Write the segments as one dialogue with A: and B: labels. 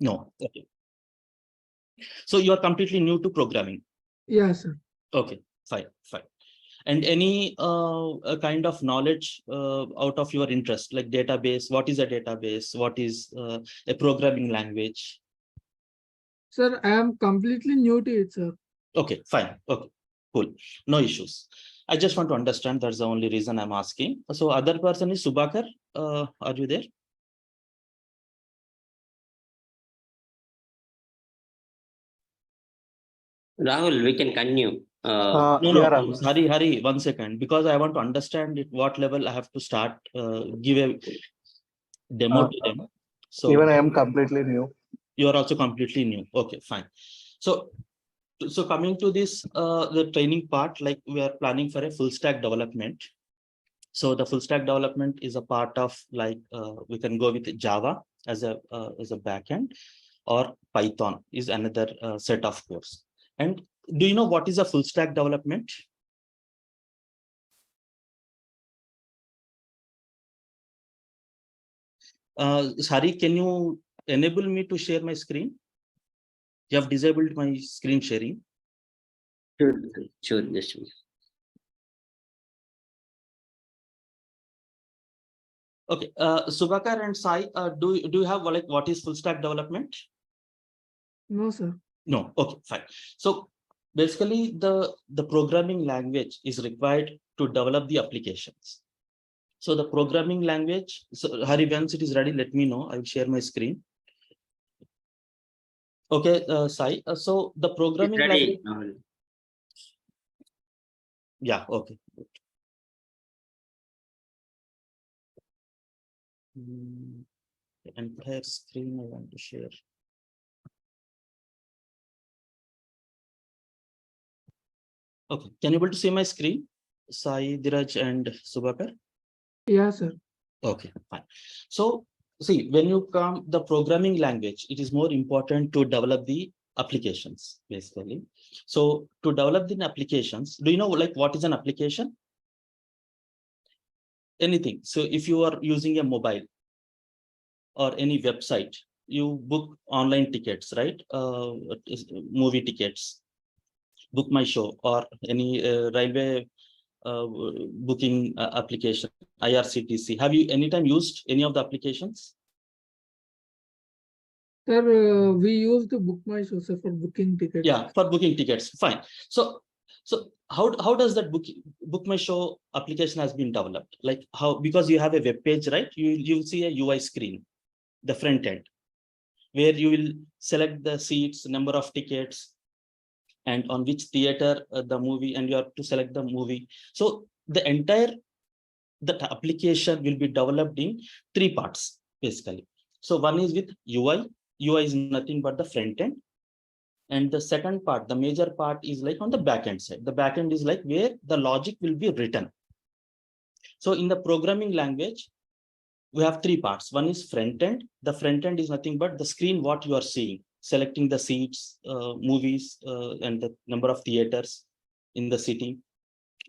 A: No. Okay. So you are completely new to programming.
B: Yeah, sir.
A: Okay, fine. And any kind of knowledge out of your interest, like database? What is a database? What is a programming language?
B: Sir, I am completely new to it, sir.
A: Okay, fine. Okay, cool. No issues. I just want to understand. That's the only reason I'm asking. So other person is Subhakar. Are you there?
C: Rahul, we can continue.
A: No, Hari, 1 second, because I want to understand at what level I have to start, give a demo to them. So
D: even I am completely new.
A: You are also completely new. Okay, fine. So coming to this, the training part, like we are planning for a full stack development. So the full stack development is a part of, like, we can go with Java as a backend, or Python is another set of course. And do you know what is a full stack development? Sari, can you enable me to share my screen? You have disabled my screen sharing.
C: Sure. Just
A: Okay, Subhakar and Sai, do you have, like, what is full stack development?
B: No, sir.
A: No. Okay, fine. So basically, the programming language is required to develop the applications. So the programming language. So Hari, once it is ready, let me know. I will share my screen. Okay, Sai. So the programming
C: ready,
A: language. Yeah. Okay. The entire screen I want to share. Okay, can you able to see my screen, Sai, Diraj, and Subhakar?
B: Yeah, sir.
A: Okay, fine. So see, when you come the programming language, it is more important to develop the applications, basically. So to develop the applications, do you know, like, what is an application? Anything. So if you are using a mobile or any website, you book online tickets, right? Movie tickets, book my show, or any railway booking application, IRCTC. Have you anytime used any of the applications?
B: Sir, we use the book my show, sir, for booking tickets.
A: Yeah, for booking tickets. Fine. So how does that book my show application has been developed? Like, how? Because you have a web page, right? You will see a UI screen, the front end, where you will select the seats, number of tickets, and on which theater the movie, and you have to select the movie. So the entire that application will be developed in 3 parts, basically. So one is with UI. UI is nothing but the front end. And the second part, the major part, is like on the backend side. The backend is like where the logic will be written. So in the programming language, we have 3 parts. One is front end. The front end is nothing but the screen, what you are seeing, selecting the seats, movies, and the number of theaters in the city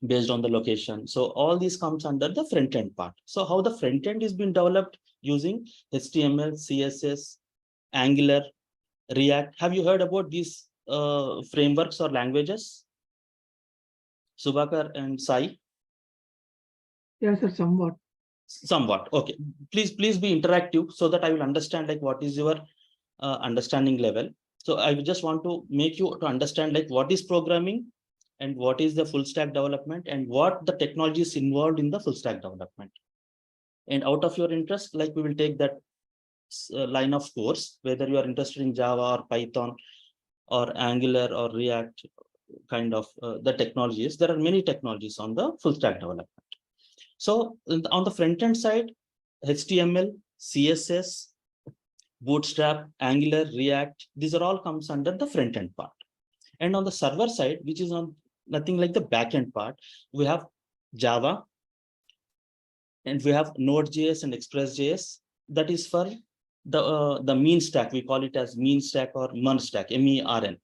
A: based on the location. So all these comes under the front end part. So how the front end is being developed? Using HTML, CSS, Angular, React. Have you heard about these frameworks or languages? Subhakar and Sai?
B: Yes, sir, somewhat.
A: Somewhat. Okay. Please be interactive so that I will understand, like, what is your understanding level. So I just want to make you to understand, like, what is programming and what is the full stack development and what the technology is involved in the full stack development. And out of your interest, like, we will take that line of course, whether you are interested in Java or Python or Angular or React, kind of the technologies. There are many technologies on the full stack development. So on the front end side, HTML, CSS, Bootstrap, Angular, React, these are all comes under the front end part. And on the server side, which is on nothing like the backend part, we have Java, and we have Node.js and Express.js. That is for the mean stack. We call it as mean stack or MERN stack, MERN.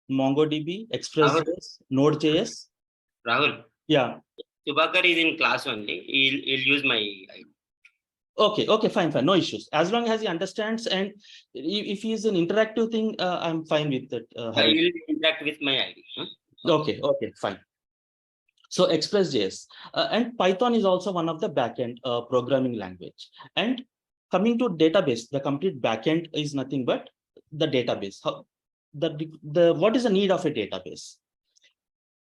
A: MongoDB, Express.js, Node.js.
C: Rahul.
A: Yeah.
C: Subhakar is in class only. He'll use my.
A: Okay, fine, no issues. As long as he understands, and if he is an interactive thing, I'm fine with that.
C: I will interact with my ID.
A: Okay, fine. So Express.js and Python is also one of the backend programming language. And coming to database, the complete backend is nothing but the database. What is the need of a database?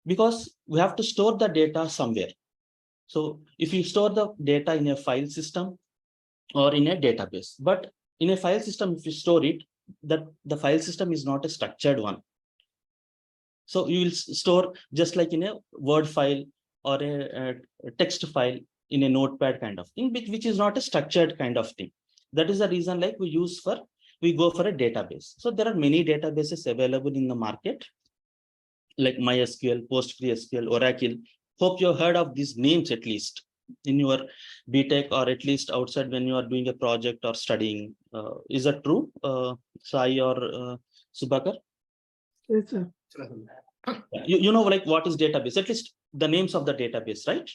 A: Because we have to store the data somewhere. So if you store the data in a file system or in a database, but in a file system, if you store it, the file system is not a structured one. So you will store just like in a Word file or a text file in a notepad kind of thing, which is not a structured kind of thing. That is the reason like we go for a database. So there are many databases available in the market, like MySQL, PostgreSQL, Oracle. Hope you have heard of these names at least in your BTech or at least outside when you are doing a project or studying. Is that true, Sai or Subhakar?
B: Yes, sir.
A: You know like what is database, at least the names of the database, right?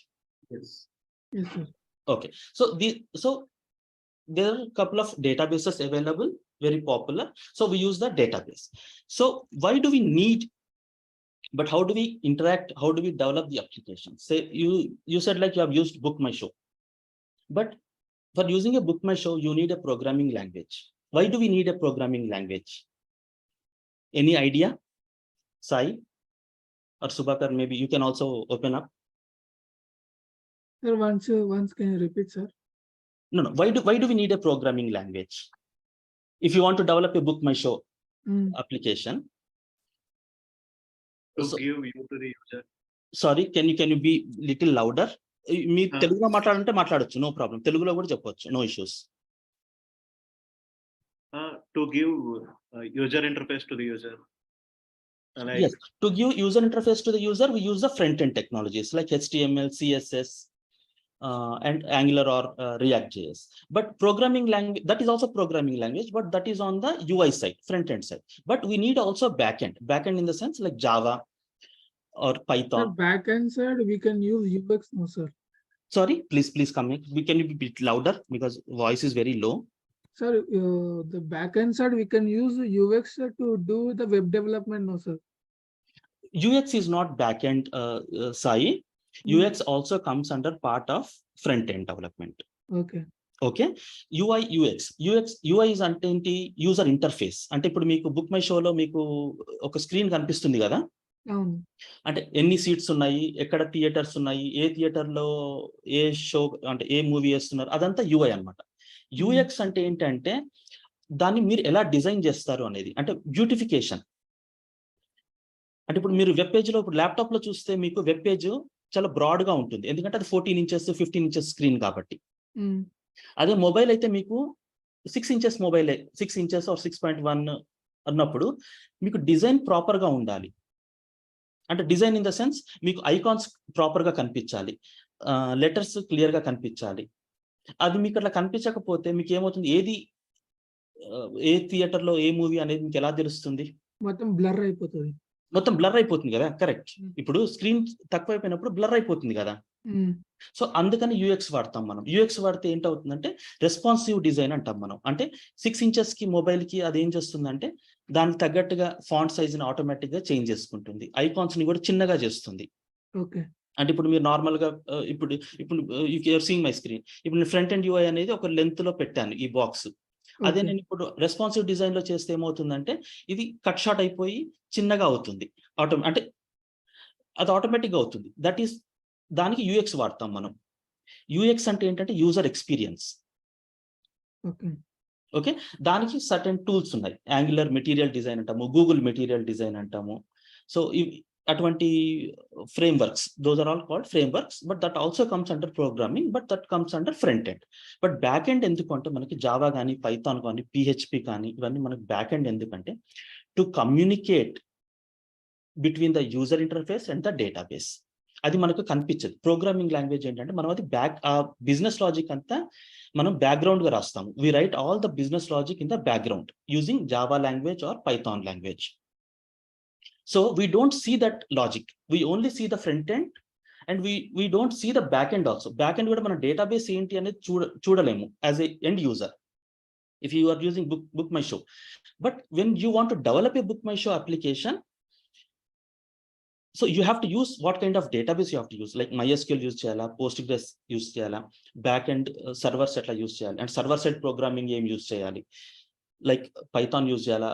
B: Yes, sir.
A: Okay, so there are a couple of databases available, very popular. So we use the database. So why do we need, but how do we interact? How do we develop the application? Say you said like you have used Book My Show, but for using a Book My Show, you need a programming language. Why do we need a programming language? Any idea, Sai or Subhakar? Maybe you can also open up.
B: Sir, once can you repeat, sir?
A: No. Why do we need a programming language? If you want to develop a Book My Show application.
D: To give you to the user.
A: Sorry, can you be little louder? మీ తెలుగులో మాట్లాడాలంటే మాట్లాడొచ్చు, no problem. తెలుగులో కూడా చెప్పొచ్చు, no issues.
D: To give user interface to the user. Like,
A: yes, to give user interface to the user, we use the front-end technologies like HTML, CSS, and Angular or React.js. But programming language, that is also programming language, but that is on the UI side, front-end side. But we need also backend in the sense like Java or Python.
B: Sir, backend side, we can use UX, no, sir.
A: Sorry, please come in. Can you be a bit louder because voice is very low?
B: Sir, the backend side, we can use UX to do the web development, no, sir.
A: UX is not backend, Sai. UX also comes under part of front-end development. Okay. UI is అంటే ఏంటి, user interface. అంటే ఇప్పుడు మీకు book my షోలో మీకు ఒక screen కనిపిస్తుంది కదా, అంటే ఎన్ని సీట్స్ ఉన్నాయి, ఎక్కడ థియేటర్స్ ఉన్నాయి, ఏ థియేటర్ లో ఏ షో అంటే ఏ మూవీ వేస్తున్నారు, అదంతా యూఐ అన్నమాట. యూఎక్స్ అంటే ఏంటంటే దాన్ని మీరు ఎలా డిజైన్ చేస్తారు అనేది, అంటే బ్యూటిఫికేషన్. అంటే ఇప్పుడు మీరు వెబ్ పేజ్ లో, ఇప్పుడు ల్యాప్టాప్ లో చూస్తే మీకు వెబ్ పేజ్ చాలా బ్రాడ్ గా ఉంటుంది, ఎందుకంటే అది 14 ఇంచెస్ 15 ఇంచెస్ స్క్రీన్ కాబట్టి. అదే మొబైల్ అయితే మీకు 6 ఇంచెస్ మొబైల్, 6 ఇంచెస్ ఆర్ 6.1 అన్నప్పుడు మీకు డిజైన్ ప్రాపర్ గా ఉండాలి. అంటే డిజైన్ ఇన్ ద సెన్స్ మీకు ఐకాన్స్ ప్రాపర్ గా కనిపించాలి, లెటర్స్ క్లియర్ గా కనిపించాలి. అది మీకు అట్లా కనిపించకపోతే మీకు ఏమవుతుంది, ఏ థియేటర్ లో ఏ మూవీ అనేది మీకు ఎలా తెలుస్తుంది?
B: మొత్తం బ్లర్
A: అయిపోతుంది కదా, కరెక్ట్. ఇప్పుడు స్క్రీన్ తక్కువ అయిపోయినప్పుడు బ్లర్ అయిపోతుంది కదా. సో అందుకని యూఎక్స్ వాడతాం మనం. యూఎక్స్ వాడితే ఏంటవుతుందంటే రెస్పాన్సివ్ డిజైన్ అంటాం మనం. అంటే 6 ఇంచెస్ కి మొబైల్ కి అది ఏం చేస్తుందంటే దానికి తగ్గట్టుగా ఫాంట్ సైజ్ ని ఆటోమేటిక్ గా చేంజ్ చేసుకుంటుంది, ఐకాన్స్ ని కూడా చిన్నగా చేస్తుంది. అంటే ఇప్పుడు మీరు నార్మల్ గా ఇప్పుడు యూఆర్ సీయింగ్ మై స్క్రీన్, ఇప్పుడు నేను ఫ్రంట్ అండ్ యూఐ అనేది ఒక లెంత్ లో పెట్టాను ఈ బాక్స్. అదే నేను ఇప్పుడు రెస్పాన్సివ్ డిజైన్ లో చేస్తే ఏమవుతుందంటే ఇది కట్ షాట్ అయిపోయి చిన్నగా అవుతుంది, అంటే అది ఆటోమేటిక్ గా అవుతుంది. దానికి యూఎక్స్ వాడతాం మనం. యూఎక్స్ అంటే ఏంటంటే యూజర్ ఎక్స్పీరియన్స్. ఓకే, దానికి సర్టెన్ టూల్స్ ఉన్నాయి. యాంగులర్ మెటీరియల్ డిజైన్ అంటాము, గూగుల్ మెటీరియల్ డిజైన్ అంటాము. సో అటువంటి frameworks, those are all called frameworks, but that also comes under programming, but that comes under front end. But back end ఎందుకంటే మనకి Java కానీ Python కానీ PHP కానీ ఇవన్నీ మనకి బ్యాక్ ఎండ్ ఎందుకంటే to communicate between the user interface and the database. అది మనకు కనిపించదు. ప్రోగ్రామింగ్ లాంగ్వేజ్ ఏంటంటే మనం అది బిజినెస్ లాజిక్ అంతా మనం బ్యాక్గ్రౌండ్ గా రాస్తాము. We write all the business logic in the background using Java language or Python language. So we don't see that logic. We only see the front end And we don't see the backend also. Backend కూడా మన database ఏంటి అనేది చూడలేము as a end user if you are using book my show. But when you want to develop a book my show application, so you have to use what kind of database you have to use, like MySQL use cheyala, Postgres use cheyala, backend servers etla use cheyali, and server side programming ఏం use cheyali, like Python use cheyala,